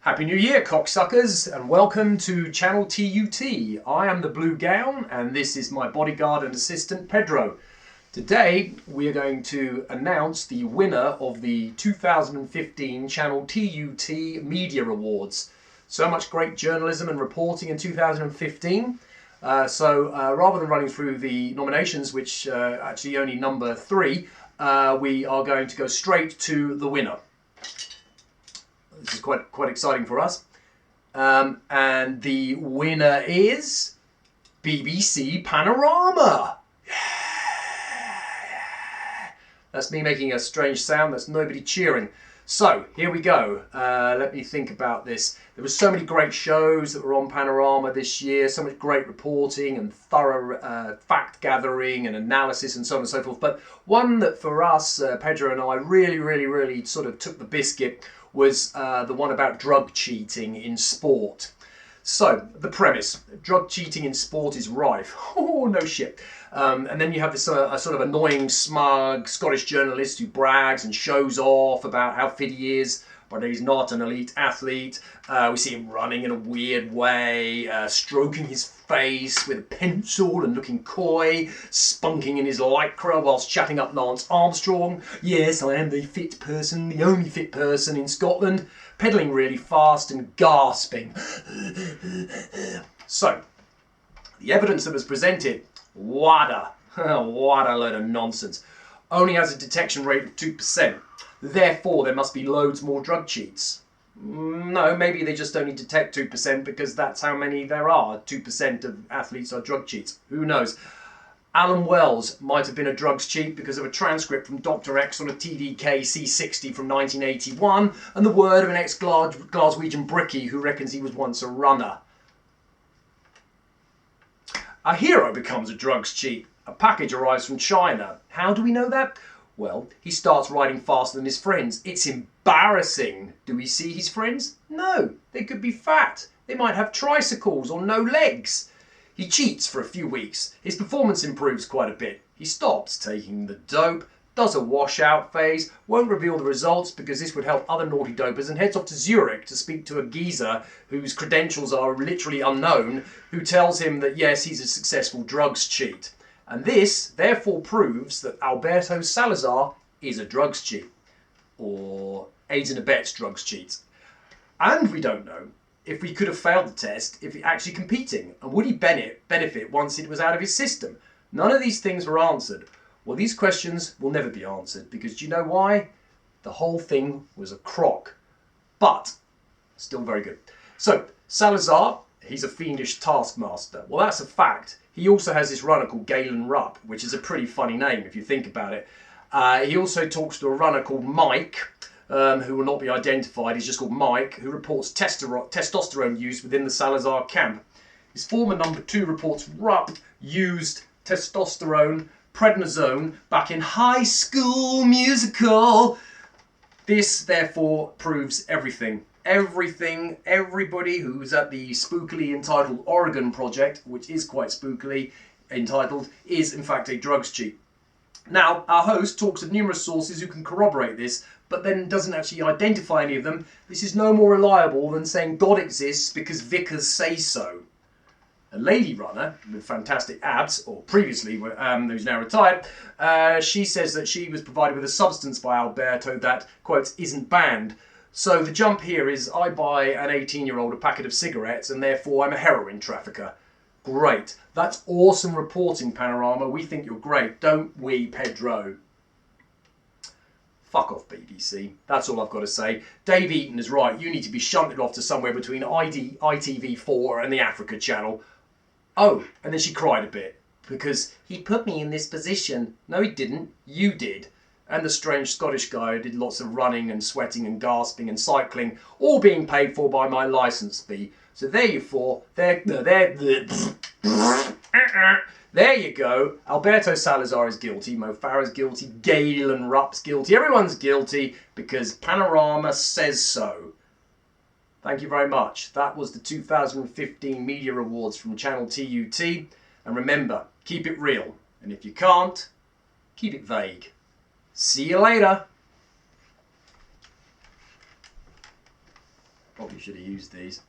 Happy New Year, cocksuckers, and welcome to Channel TUT. I am the Blue Gown, and this is my bodyguard and assistant, Pedro. Today, we are going to announce the winner of the 2015 Channel TUT Media Awards. So much great journalism and reporting in 2015. Rather than running through the nominations, which actually only number 3, we are going to go straight to the winner. This is quite exciting for us. And the winner is BBC Panorama. Yeah. That's me making a strange sound. That's nobody cheering. So here we go. Let me think about this. There were so many great shows that were on Panorama this year. So much great reporting and thorough fact gathering and analysis and so on and so forth. But one that for us, Pedro and I, really sort of took the biscuit was the one about drug cheating in sport. So, the premise, drug cheating in sport is rife. Oh, no shit. And then you have this sort of annoying, smug Scottish journalist who brags and shows off about how fit he is, but he's not an elite athlete. We see him running in a weird way, stroking his face with a pencil and looking coy, spunking in his lycra whilst chatting up Lance Armstrong. Yes, I am the fit person, the only fit person in Scotland, pedalling really fast and gasping. So, the evidence that was presented, what a load of nonsense. Only has a detection rate of 2%. Therefore, there must be loads more drug cheats. No, maybe they just only detect 2% because that's how many there are. 2% of athletes are drug cheats. Who knows? Alan Wells might have been a drugs cheat because of a transcript from Dr. X on a TDK C60 from 1981 and the word of an ex-Glaswegian brickie who reckons he was once a runner. A hero becomes a drugs cheat. A package arrives from China. How do we know that? Well, he starts riding faster than his friends. It's embarrassing. Do we see his friends? No, they could be fat. They might have tricycles or no legs. He cheats for a few weeks. His performance improves quite a bit. He stops taking the dope, does a washout phase, won't reveal the results because this would help other naughty dopers, and heads off to Zurich to speak to a geezer whose credentials are literally unknown, who tells him that yes, he's a successful drugs cheat. And this, therefore, proves that Alberto Salazar is a drugs cheat, or aids and abets drugs cheats. And we don't know if he could have failed the test if he actually competing, and would he benefit once it was out of his system. None of these things were answered. Well, these questions will never be answered, because do you know why? The whole thing was a crock. But, still very good. So, Salazar, he's a fiendish taskmaster. Well, that's a fact. He also has this runner called Galen Rupp, which is a pretty funny name if you think about it. He also talks to a runner called Mike, who will not be identified. He's just called Mike, who reports testosterone use within the Salazar camp. His former number 2 reports Rupp used testosterone, prednisone, back in High School Musical. This, therefore, proves everything. Everybody who's at the spookily entitled Oregon Project, which is quite spookily entitled, is in fact a drugs cheat. Now, our host talks of numerous sources who can corroborate this, but then doesn't actually identify any of them. This is no more reliable than saying God exists because vicars say so. A lady runner with fantastic abs, or previously, who's now retired, she says that she was provided with a substance by Alberto that, quote, isn't banned. So the jump here is I buy an 18-year-old a packet of cigarettes and therefore I'm a heroin trafficker. Great. That's awesome reporting, Panorama. We think you're great, don't we, Pedro? Fuck off, BBC. That's all I've got to say. Dave Eaton is right. You need to be shunted off to somewhere between ITV4 and the Africa Channel. Oh, and then she cried a bit because he put me in this position. No, he didn't. You did. And the strange Scottish guy who did lots of running and sweating and gasping and cycling, all being paid for by my licence fee. So there you go. Alberto Salazar is guilty, Mo Farah's guilty, Galen Rupp's guilty, everyone's guilty because Panorama says so. Thank you very much. That was the 2015 Media Awards from Channel TUT. And remember, keep it real. And if you can't, keep it vague. See you later. Probably should have used these.